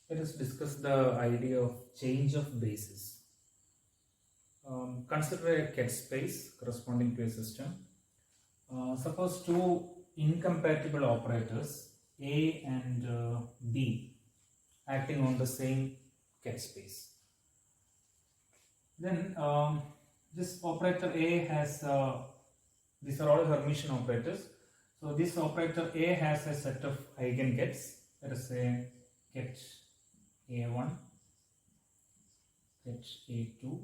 Let us discuss the idea of change of basis. Consider a ket space corresponding to a system. Suppose two incompatible operators A and B acting on the same ket space. Then this operator A has, these are all Hermitian operators. So this operator A has a set of eigengets. Let us say ket A1, ket A2,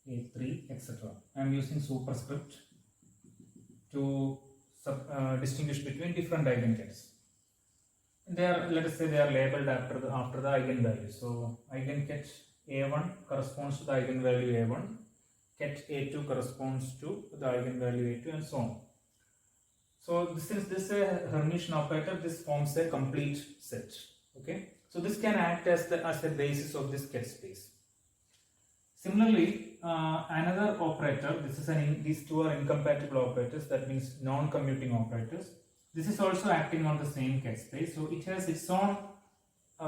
A3, etc. I am using superscript to distinguish between different eigengets. They are, let us say, they are labeled after the eigenvalue. So eigenket A1 corresponds to the eigenvalue A1, ket A2 corresponds to the eigenvalue A2, and so on. So since this is a Hermitian operator, this forms a complete set. Okay, so this can act as the basis of this ket space. Similarly, another operator, these two are incompatible operators, that means non-commuting operators. This is also acting on the same ket space, so it has its own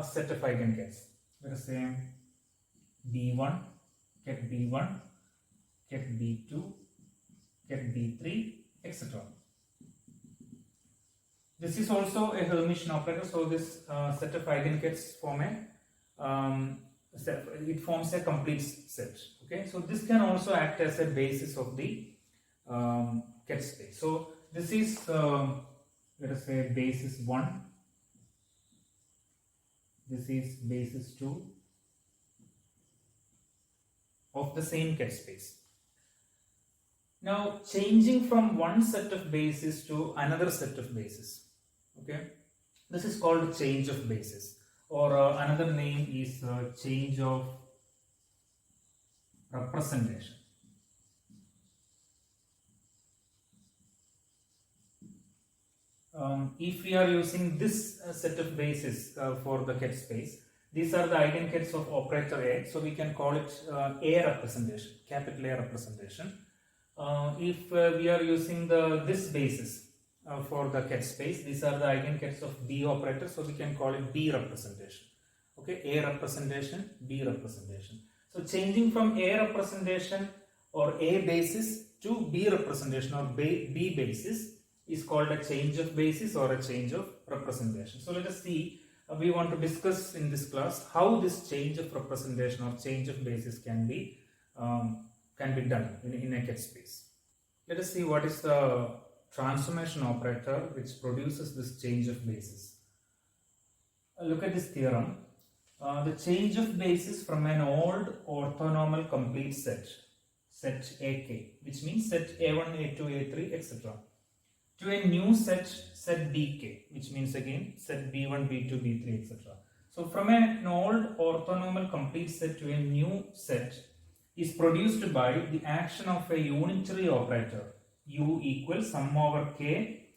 set of eigengets. Let us say B1, ket B1, ket B2, ket B3, etc. This is also a Hermitian operator, so this set of eigengets form it forms a complete set. Okay, so this can also act as a basis of the ket space. So this is let us say basis 1, this is basis 2 of the same ket space. Now changing from one set of bases to another set of bases, okay, this is called change of basis, or another name is change of representation. If we are using this set of bases for the ket space, these are the eigengets of operator A, so we can call it A representation, capital A representation. If we are using this basis for the ket space, these are the eigengets of B operator, so we can call it B representation. Okay, A representation, B representation. So changing from A representation or A basis to B representation or B basis is called a change of basis or a change of representation. So let us see, we want to discuss in this class how this change of representation or change of basis can be done in a ket space. Let us see what is the transformation operator which produces this change of basis. Look at this theorem. The change of basis from an old orthonormal complete set AK, which means set A1, A2, A3, etc., to a new set BK, which means again set B1, B2, B3, etc. So from an old orthonormal complete set to a new set is produced by the action of a unitary operator U equals sum over K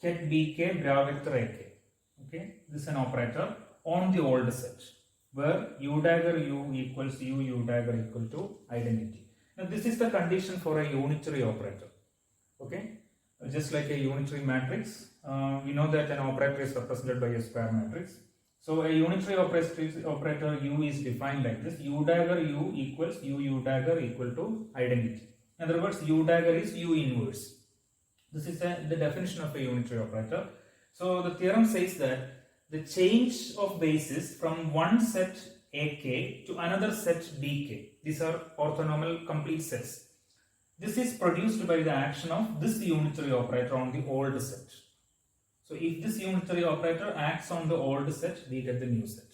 ket BK bra vector AK. Okay, this is an operator on the old set where U dagger U equals U dagger equal to identity. Now this is the condition for a unitary operator. Okay, just like a unitary matrix, we know that an operator is represented by a square matrix. So a unitary operator U is defined like this: U dagger U equals U dagger equal to identity. In other words, U dagger is U inverse. This is the definition of a unitary operator. So the theorem says that the change of basis from one set AK to another set BK, these are orthonormal complete sets, this is produced by the action of this unitary operator on the old set. So if this unitary operator acts on the old set, we get the new set.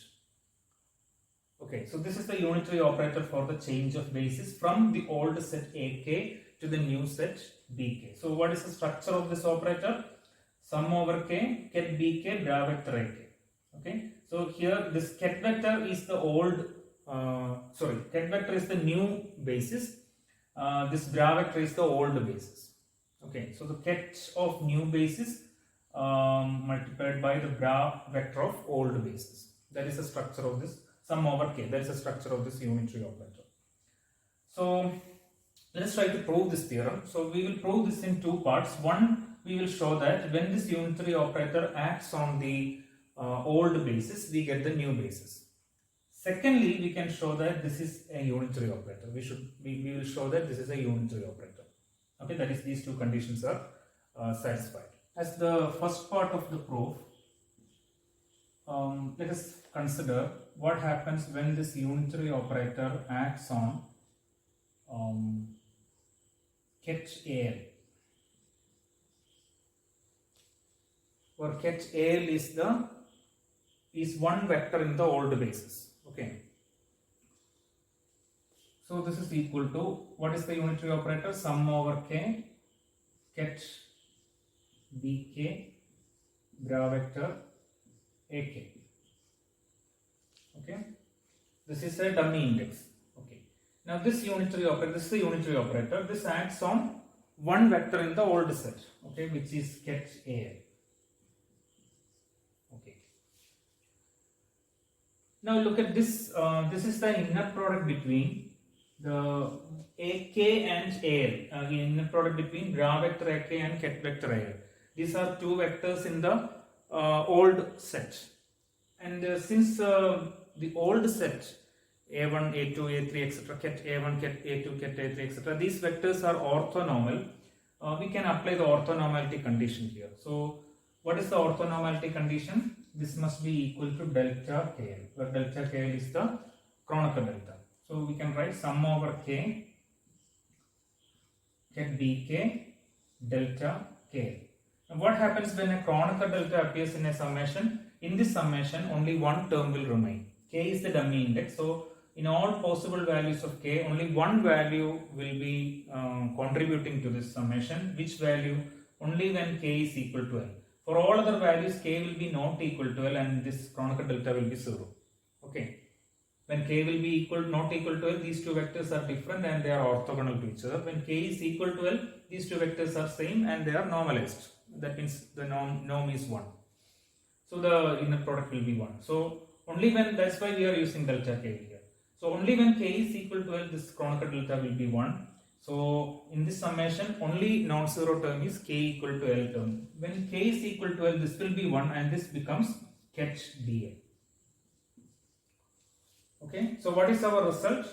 Okay, so this is the unitary operator for the change of basis from the old set AK to the new set BK. So what is the structure of this operator? Sum over K, ket BK, bra vector AK. Okay, so here this ket vector is the ket vector is the new basis. This bra vector is the old basis. Okay, so the ket of new basis multiplied by the bra vector of old basis. That is the structure of this sum over K. That is the structure of this unitary operator. So let us try to prove this theorem. So we will prove this in two parts. One, we will show that when this unitary operator acts on the old basis, we get the new basis. Secondly, we can show that this is a unitary operator. We will show that this is a unitary operator. Okay, that is, these two conditions are satisfied. As the first part of the proof, let us consider what happens when this unitary operator acts on catch AL. Where catch AL is one vector in the old basis. Okay. So this is equal to, what is the unitary operator? Sum over k catch bk bra vector ak. Okay. This is a dummy index. Okay. Now this unitary operator, this is the unitary operator. This acts on one vector in the old set. Okay, which is catch AL. Okay. Now look at this. This is the inner product between the AK and AL. Inner product between bra vector AK and ket vector AL. These are two vectors in the old set. And since the old set A1, A2, A3, etc., ket A1, ket A2, ket A3, etc., these vectors are orthonormal, we can apply the orthonormality condition here. So what is the orthonormality condition? This must be equal to delta KL, where delta KL is the Kronecker delta. So we can write sum over k ket bk delta KL. Now what happens when a Kronecker delta appears in a summation? In this summation, only one term will remain. K is the dummy index. So in all possible values of k, only one value will be contributing to this summation. Which value? Only when k is equal to L. For all other values, k will be not equal to L and this Kronecker delta will be 0. Okay. When k will be not equal to L, these two vectors are different and they are orthogonal to each other. When k is equal to L, these two vectors are same and they are normalized. That means the norm is 1. So the inner product will be 1. So only when, that's why we are using delta k here. So only when k is equal to L, this Kronecker delta will be 1. So in this summation, only non-zero term is k equal to L term. When k is equal to L, this will be 1 and this becomes catch dl. Okay, so what is our result?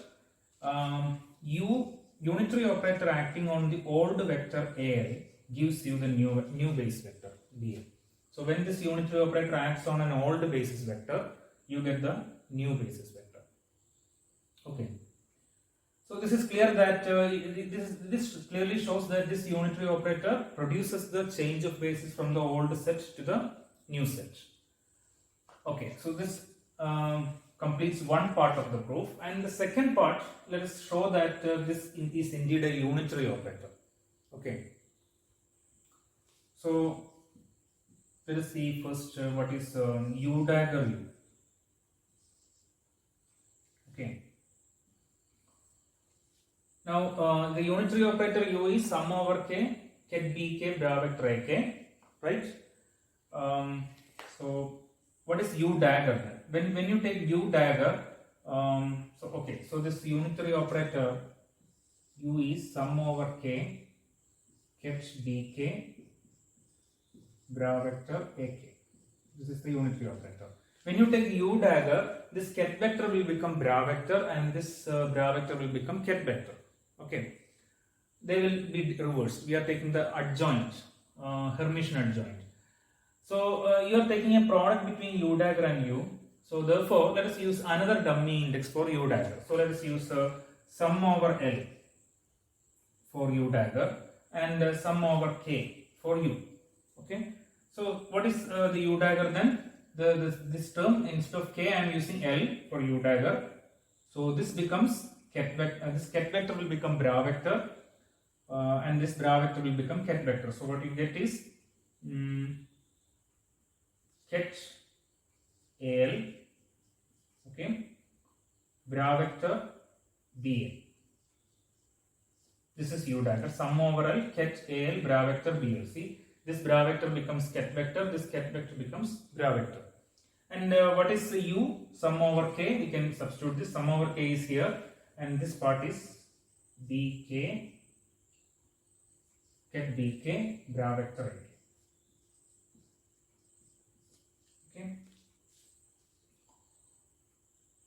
Unitary operator acting on the old vector AL gives you the new base vector dl. So when this unitary operator acts on an old basis vector, you get the new basis vector. Okay. So this is clear that this clearly shows that this unitary operator produces the change of basis from the old set to the new set. Okay, so this completes one part of the proof, and the second part, let us show that this is indeed a unitary operator. Okay. So let us see first what is U dagger U. Okay. Now the unitary operator U is sum over k ket bk bra vector ak, right? So what is U dagger? When you take U dagger, so this unitary operator U is sum over k ket bk bra vector ak. This is the unitary operator. When you take U dagger, this ket vector will become bra vector and this bra vector will become ket vector. Okay, they will be reversed. We are taking the adjoint, Hermitian adjoint. So you are taking a product between U dagger and U. So therefore, let us use another dummy index for U dagger. So let us use sum over L for U dagger and sum over K for U. Okay. So what is the U dagger then? This term, instead of K, I am using L for U dagger. So this becomes ket vector. This ket vector will become bra vector, and this bra vector will become ket vector. So what you get is ket AL, okay, bra vector BL. This is U dagger. Sum over L ket AL bra vector BL. See, this bra vector becomes ket vector. This ket vector becomes bra vector. And what is the U? Sum over K. We can substitute this. Sum over K is here, and this part is BK ket BK bra vector AK. Okay.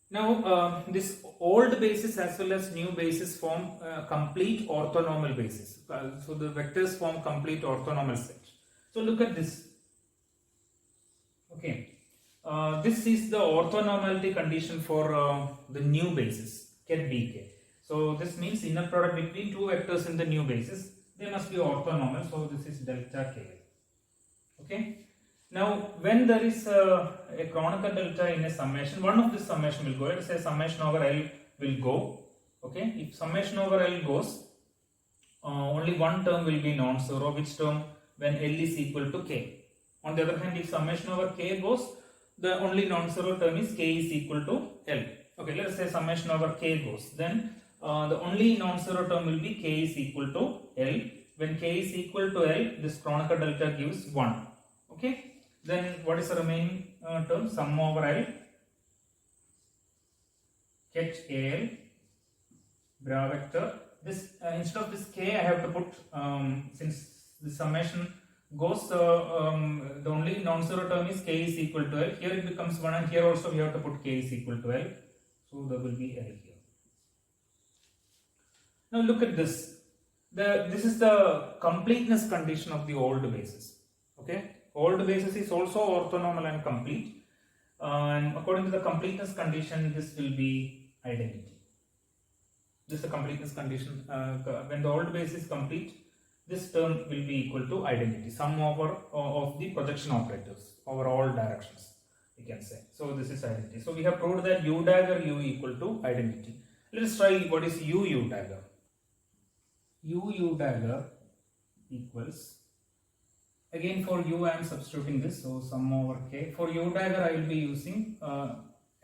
Now, this old basis as well as new basis form complete orthonormal basis. So the vectors form complete orthonormal set. So look at this. Okay, this is the orthonormality condition for the new basis ket bk. So this means inner product between two vectors in the new basis, they must be orthonormal. So this is delta k. Okay. Now, when there is a Kronecker delta in a summation, one of this summation will go. Let's say summation over L will go. Okay, if summation over L goes, only one term will be non-zero. Which term? When L is equal to k. On the other hand, if summation over k goes, the only non-zero term is k is equal to L. Okay, let us say summation over k goes, then the only non-zero term will be k is equal to L. When k is equal to L, this Kronecker delta gives 1. Okay. Then what is the remaining term? Sum over L ket AL bra vector. This instead of this k, I have to put since the summation goes, the only non-zero term is k is equal to L. Here it becomes 1, and here also we have to put k is equal to L. So there will be L here. Now look at this. This is the completeness condition of the old basis. Okay. Old basis is also orthonormal and complete, and according to the completeness condition, this will be identity. This is the completeness condition. When the old basis is complete, this term will be equal to identity, sum over of the projection operators over all directions, we can say. So this is identity. So we have proved that u dagger u equal to identity. Let us try what is u dagger. U dagger equals, again for u I am substituting this, so sum over k. For u dagger I will be using a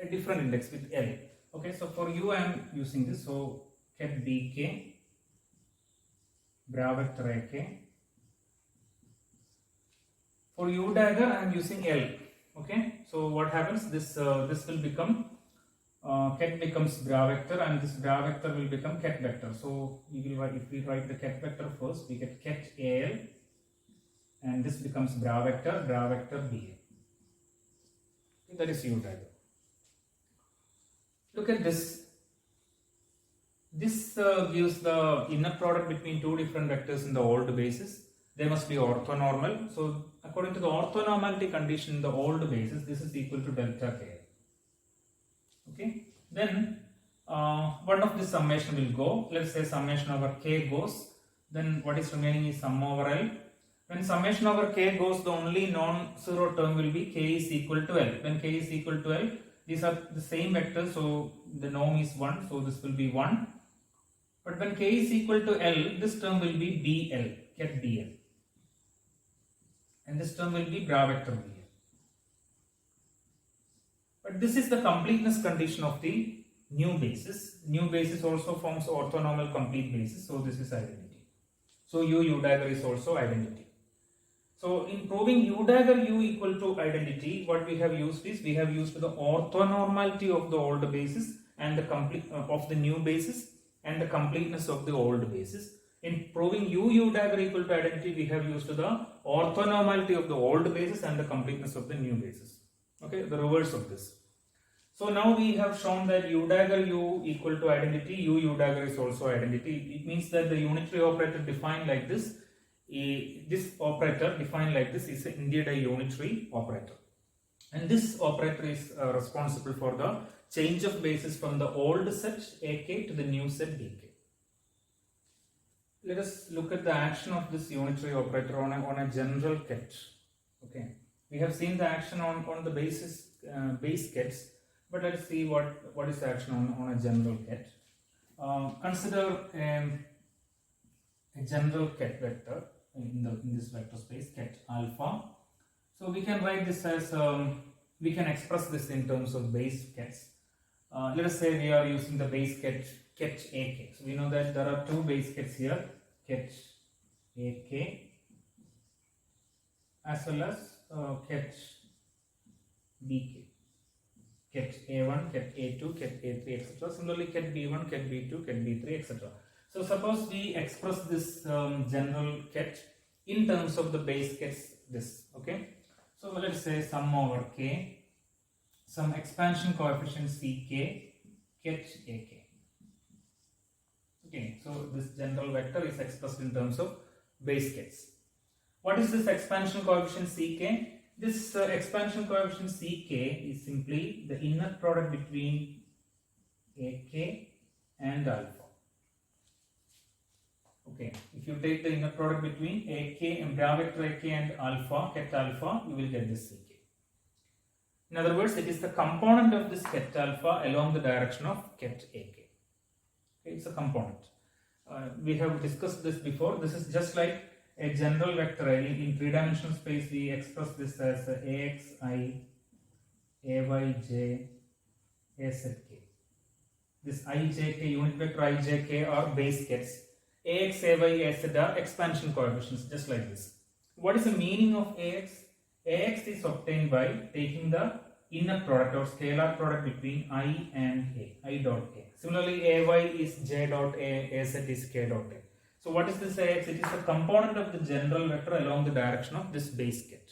different index with L. Okay, so for u I am using this, so ket bk bra vector ak. For u dagger I am using L. Okay, so what happens? This will become ket becomes bra vector, and this bra vector will become ket vector. So we will write, if we write the ket vector first, we get ket al, and this becomes bra vector ba. Okay, that is u dagger. Look at this. This gives the inner product between two different vectors in the old basis. They must be orthonormal. So according to the orthonormality condition in the old basis, this is equal to delta k. Okay, then one of this summation will go. Let's say summation over k goes, then what is remaining is sum over L. When summation over k goes, the only non-zero term will be k is equal to L. When k is equal to L, these are the same vectors, so the norm is 1, so this will be 1. But when k is equal to L, this term will be BL, ket BL, and this term will be bra vector BL. But this is the completeness condition of the new basis. New basis also forms orthonormal complete basis, so this is identity. So u dagger is also identity. So in proving u dagger u equal to identity, what we have used is, we have used the orthonormality of the old basis and the complete of the new basis and the completeness of the old basis. In proving u dagger equal to identity, we have used the orthonormality of the old basis and the completeness of the new basis. Okay, the reverse of this. So now we have shown that u dagger u equal to identity, u dagger is also identity. It means that the unitary operator defined like this, this operator defined like this is indeed a unitary operator, and this operator is responsible for the change of basis from the old set ak to the new set bk. Let us look at the action of this unitary operator on a general ket. Okay, we have seen the action on the basis base kets, but let's see what is the action on a general ket. Consider a general ket vector in this vector space, ket alpha. So we can write this as we can express this in terms of base kets. Let us say we are using the base ket ak. So we know that there are two base kets here, ket ak as well as ket bk, ket a1, ket a2, ket a3, etc. Similarly, ket b1, ket b2, ket b3, etc. So suppose we express this general ket in terms of the base kets, this. Okay, so let's say sum over k, some expansion coefficient Ck ket Ak. Okay, so this general vector is expressed in terms of base kets. What is this expansion coefficient Ck? This expansion coefficient Ck is simply the inner product between Ak and alpha. Okay, if you take the inner product between Ak and bra vector Ak and alpha, ket alpha, you will get this Ck. In other words, it is the component of this ket alpha along the direction of ket Ak. Okay, it's a component. We have discussed this before. This is just like a general vector. In three-dimensional space, we express this as Axi, Ayj, Azk. This Ijk, unit vector Ijk are base kets. Ax, Ay, Az are expansion coefficients, just like this. What is the meaning of Ax? Ax is obtained by taking the inner product or scalar product between I and A, I dot A. Similarly, Ay is J dot A, Az is K dot A. So what is this Ax? It is a component of the general vector along the direction of this base ket.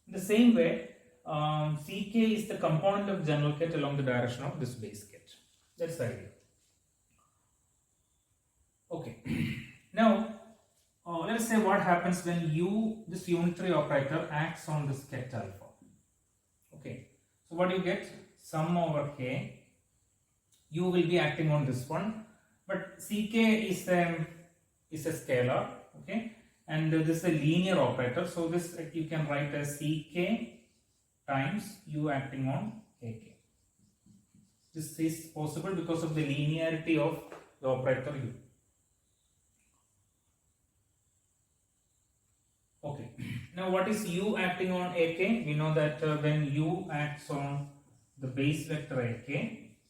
In the same way, Ck is the component of general ket along the direction of this base ket. That's the idea. Okay. Now, let us say what happens when this unitary operator acts on this ket alpha. Okay. So what you get? Sum over k. U will be acting on this one, but Ck is a scalar. Okay, and this is a linear operator. So this you can write as Ck times U acting on Ak. This is possible because of the linearity of the operator U. Okay. Now what is U acting on Ak? We know that when U acts on the base vector Ak,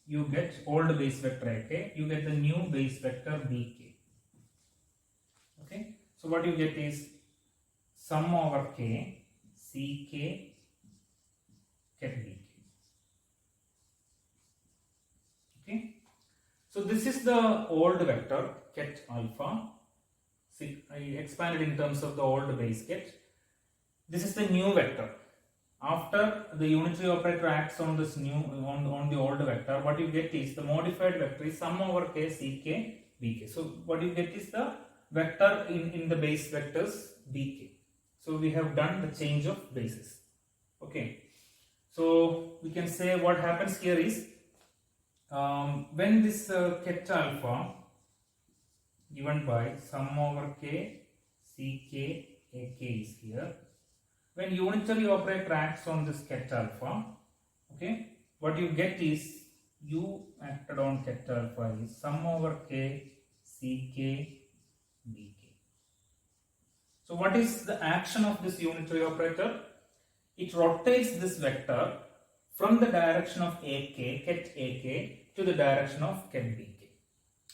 you get old base vector Ak, you get the new base vector Bk. Okay. So what you get is sum over k Ck ket Bk. Okay. So this is the old vector ket alpha. See, I expanded in terms of the old base ket. This is the new vector. After the unitary operator acts on this new on the old vector, what you get is the modified vector is sum over k Ck Bk. So what you get is the vector in the base vectors Bk. So we have done the change of bases. Okay. So we can say what happens here is when this ket alpha given by sum over k Ck Ak is here. When unitary operator acts on this ket alpha, okay, what you get is U acted on ket alpha is sum over k Ck Bk. So what is the action of this unitary operator? It rotates this vector from the direction of Ak, ket Ak, to the direction of ket Bk.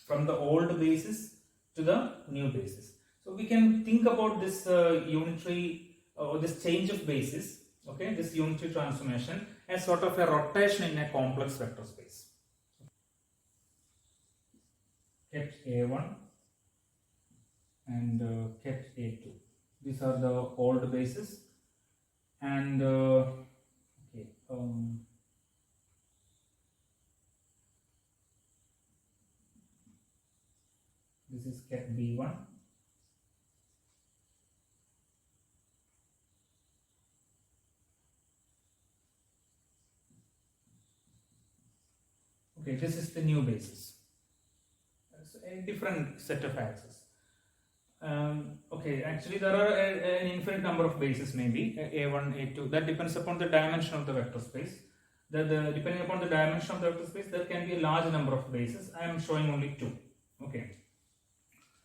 From the old basis to the new basis. So we can think about this unitary or this change of basis, okay, this unitary transformation as sort of a rotation in a complex vector space. Ket A1 and ket A2. These are the old bases, and okay, this is ket B1. Okay, this is the new basis. It's a different set of axes. Okay, actually there are an infinite number of bases, maybe A1, A2. That depends upon the dimension of the vector space. Depending upon the dimension of the vector space, there can be a large number of bases. I am showing only 2. Okay.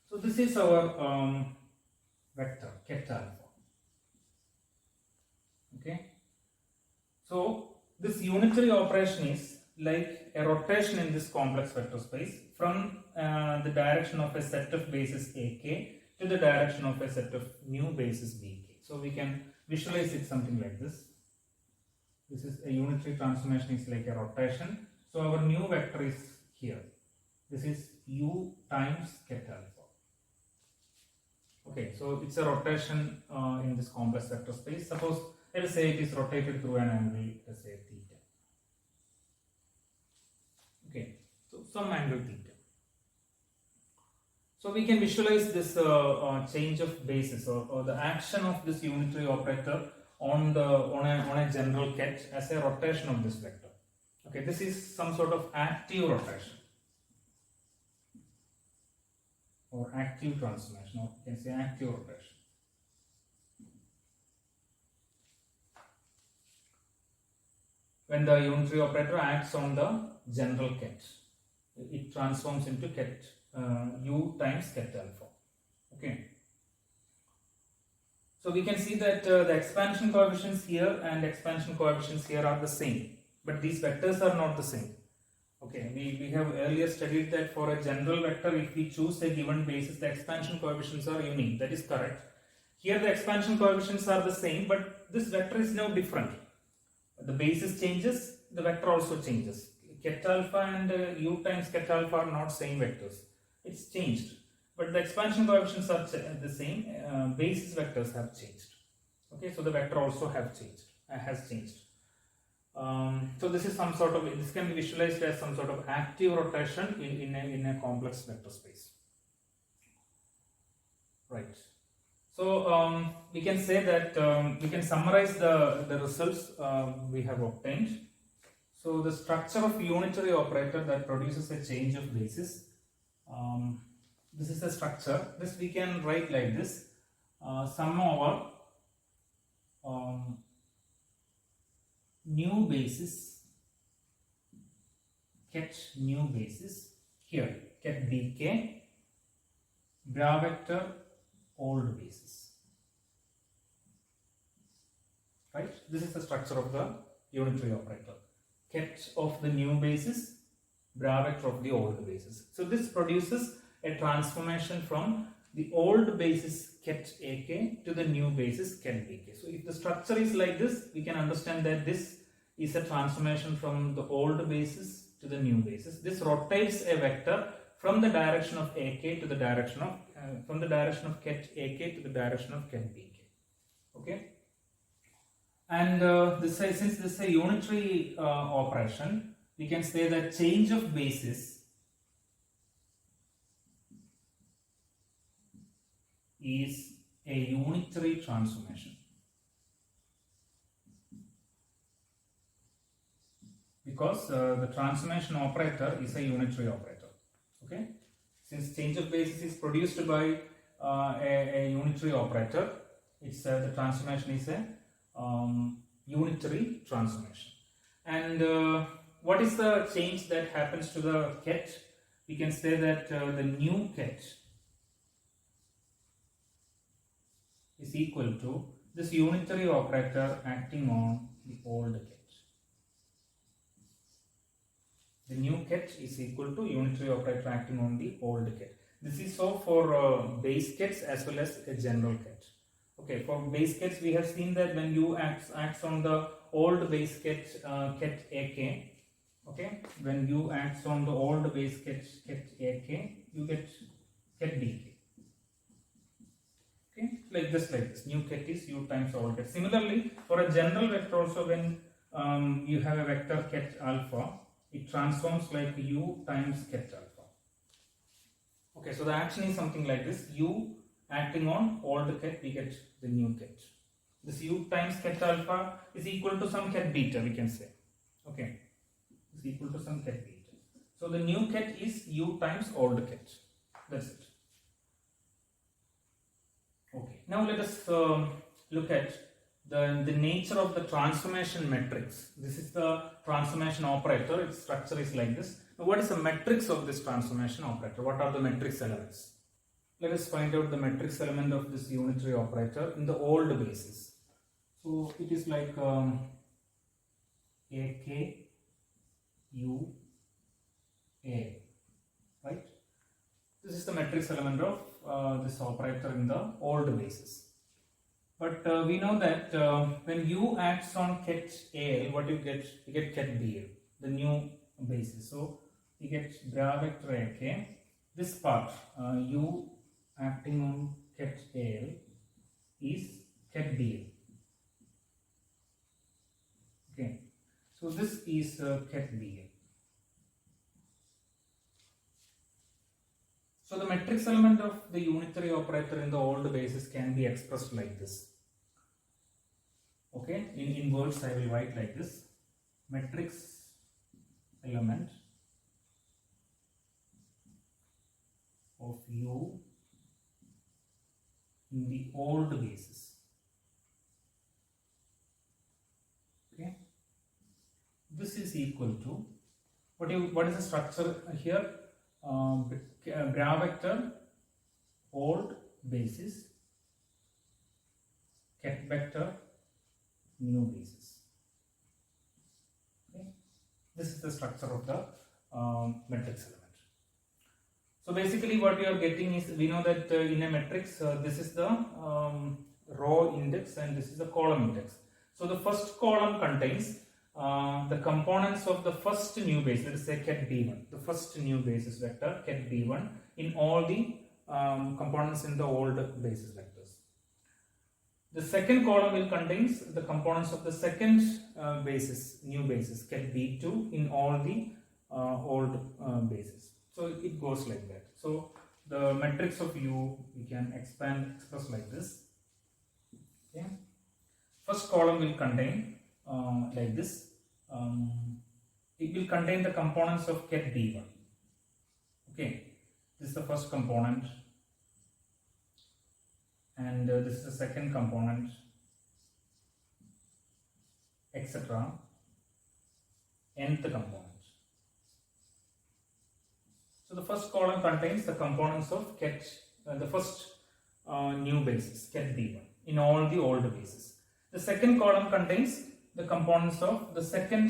So this is our vector ket alpha. Okay. So this unitary operation is like a rotation in this complex vector space from the direction of a set of bases Ak to the direction of a set of new bases Bk. So we can visualize it something like this. This is a unitary transformation, is like a rotation. So our new vector is here. This is U times ket alpha. Okay, so it's a rotation in this complex vector space. Suppose let us say it is rotated through an angle, let's say theta. Okay, so some angle theta. So we can visualize this change of basis or the action of this unitary operator on a general ket as a rotation of this vector. Okay, this is some sort of active rotation or active transformation, or you can say active rotation. When the unitary operator acts on the general ket, it transforms into ket u times ket alpha. Okay. So we can see that the expansion coefficients here and expansion coefficients here are the same, but these vectors are not the same. Okay, we have earlier studied that for a general vector, if we choose a given basis, the expansion coefficients are unique. That is correct. Here the expansion coefficients are the same, but this vector is now different. The basis changes, the vector also changes. Ket alpha and u times ket alpha are not same vectors. It's changed, but the expansion coefficients are the same. Basis vectors have changed. Okay, so the vector also has changed. So this is some sort of, this can be visualized as some sort of active rotation in a complex vector space. Right. So we can say that we can summarize the results we have obtained. So the structure of unitary operator that produces a change of basis. This is the structure. This we can write like this: sum over new basis, ket new basis, here ket bk, bra vector old basis. Right? This is the structure of the unitary operator. Ket of the new basis, bra vector of the old basis. So this produces a transformation from the old basis ket ak to the new basis ket bk. So if the structure is like this, we can understand that this is a transformation from the old basis to the new basis. This rotates a vector from the direction of ak to the direction of from the direction of ket ak to the direction of ket bk. Okay, and since this is a unitary operation, we can say that change of basis is a unitary transformation, because the transformation operator is a unitary operator. Okay, since change of basis is produced by a unitary operator, it's the transformation is a unitary transformation. And what is the change that happens to the ket? We can say that the new ket is equal to this unitary operator acting on the old ket. The new ket is equal to unitary operator acting on the old ket. This is so for base kets as well as a general ket. Okay, for base kets we have seen that when u acts on the old base ket ket ak. Okay, when u acts on the old base ket ak, you get ket bk. Okay, like this. New ket is u times old ket. Similarly, for a general vector also, when you have a vector ket alpha, it transforms like u times ket alpha. Okay, so the action is something like this: u acting on old ket, we get the new ket. This u times ket alpha is equal to some ket beta, we can say. Okay, is equal to some ket beta. So the new ket is u times old ket. That's it. Okay, now let us look at the nature of the transformation matrix. This is the transformation operator. Its structure is like this. Now, what is the matrix of this transformation operator? What are the matrix elements? Let us find out the matrix element of this unitary operator in the old basis. So it is like ak u a, right? This is the matrix element of this operator in the old basis. But we know that when u acts on ket al, what you get? You get ket bl, the new basis. So you get bra vector ak. This part u acting on ket al is ket bl. Okay, so this is ket bl. So the matrix element of the unitary operator in the old basis can be expressed like this. Okay, in words I will write like this: matrix element of U in the old basis. Okay, this is equal to what is the structure here? Bra vector old basis, ket vector new basis. Okay, this is the structure of the matrix element. So basically what we are getting is, we know that in a matrix this is the row index and this is the column index. So the first column contains the components of the first new base, let us say ket b1, the first new basis vector ket b1 in all the components in the old basis vectors. The second column will contains the components of the second basis, new basis ket b2 in all the old bases. So it goes like that. So the matrix of U we can express like this. Okay. First column will contain like this. It will contain the components of ket b1. Okay, this is the first component, and this is the second component, etc. Nth component. So the first column contains the components of ket, the first new basis ket b1 in all the old bases. The second column contains the components of the second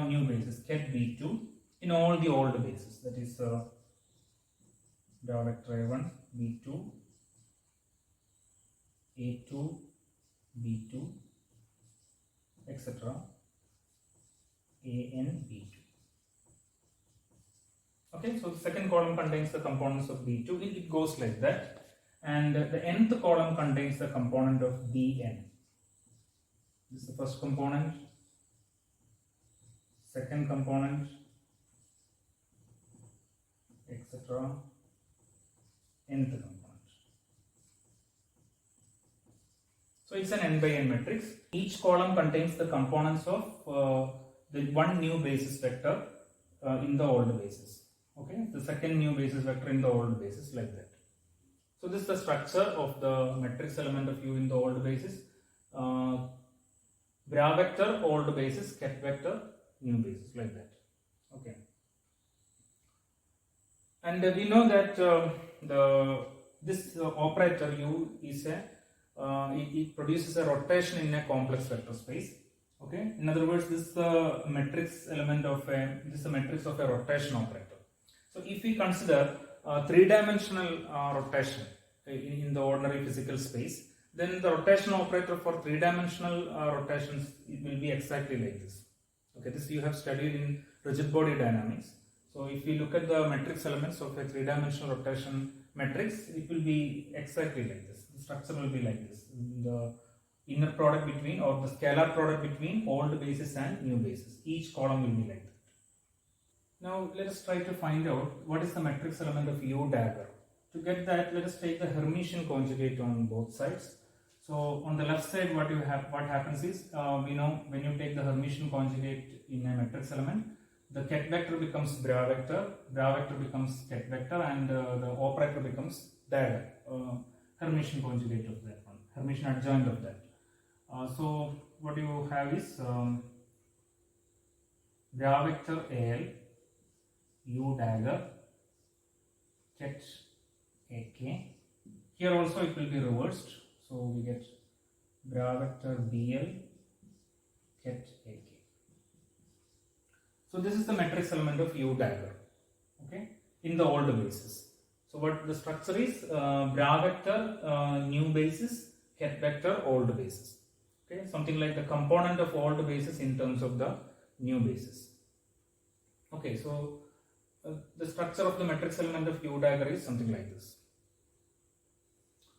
new basis ket b2 in all the old bases, that is bra vector a1 b2 a2 b2 etc. an b2. Okay, so the second column contains the components of b2, it goes like that, and the nth column contains the component of bn. This is the first component, second component, etc. nth component. So it's an n by n matrix. Each column contains the components of the one new basis vector in the old basis. Okay, the second new basis vector in the old basis, like that. So this is the structure of the matrix element of U in the old basis. Bra vector old basis, ket vector new basis, like that. Okay, and we know that this operator U is it produces a rotation in a complex vector space. Okay, in other words, this is the matrix element of a matrix of a rotation operator. So if we consider three-dimensional rotation in the ordinary physical space, then the rotation operator for three-dimensional rotations, it will be exactly like this. Okay, this you have studied in rigid body dynamics. So if we look at the matrix elements of a three-dimensional rotation matrix, it will be exactly like this. The structure will be like this. The inner product between, or the scalar product between old basis and new basis. Each column will be like that. Now let us try to find out what is the matrix element of U dagger. To get that, let us take the Hermitian conjugate on both sides. So on the left side, what happens is, we know when you take the Hermitian conjugate in a matrix element, the ket vector becomes bra vector becomes ket vector, and the operator becomes dagger, Hermitian conjugate of that one, Hermitian adjoint of that. So what you have is bra vector al U dagger ket ak. Here also it will be reversed, so we get bra vector bl ket ak. So this is the matrix element of U dagger, okay, in the old basis. So what the structure is, bra vector new basis, ket vector old basis. Okay, something like the component of old basis in terms of the new basis. Okay, so the structure of the matrix element of U dagger is something like this.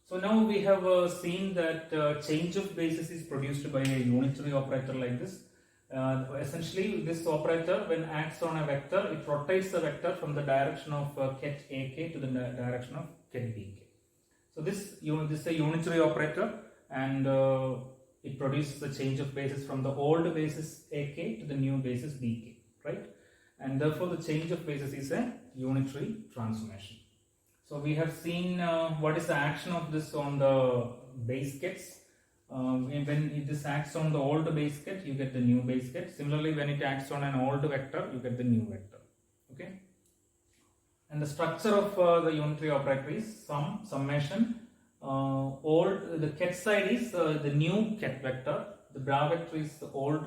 So now we have seen that change of basis is produced by a unitary operator like this. Essentially, this operator, when acts on a vector, it rotates the vector from the direction of ket AK to the direction of ket BK. So this is a unitary operator, and it produces the change of basis from the old basis AK to the new basis BK, right? And therefore the change of basis is a unitary transformation. So we have seen what is the action of this on the base kets. When this acts on the old base ket, you get the new base ket. Similarly, when it acts on an old vector, you get the new vector. Okay. And the structure of the unitary operator is summation. The ket side is the new ket vector. The bra vector is the old.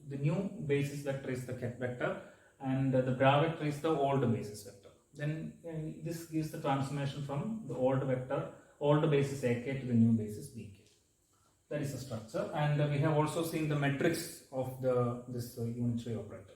The new basis vector is the ket vector, and the bra vector is the old basis vector. Then this gives the transformation from the old vector, old basis AK to the new basis BK. That is the structure, and we have also seen the metrics of this unitary operator.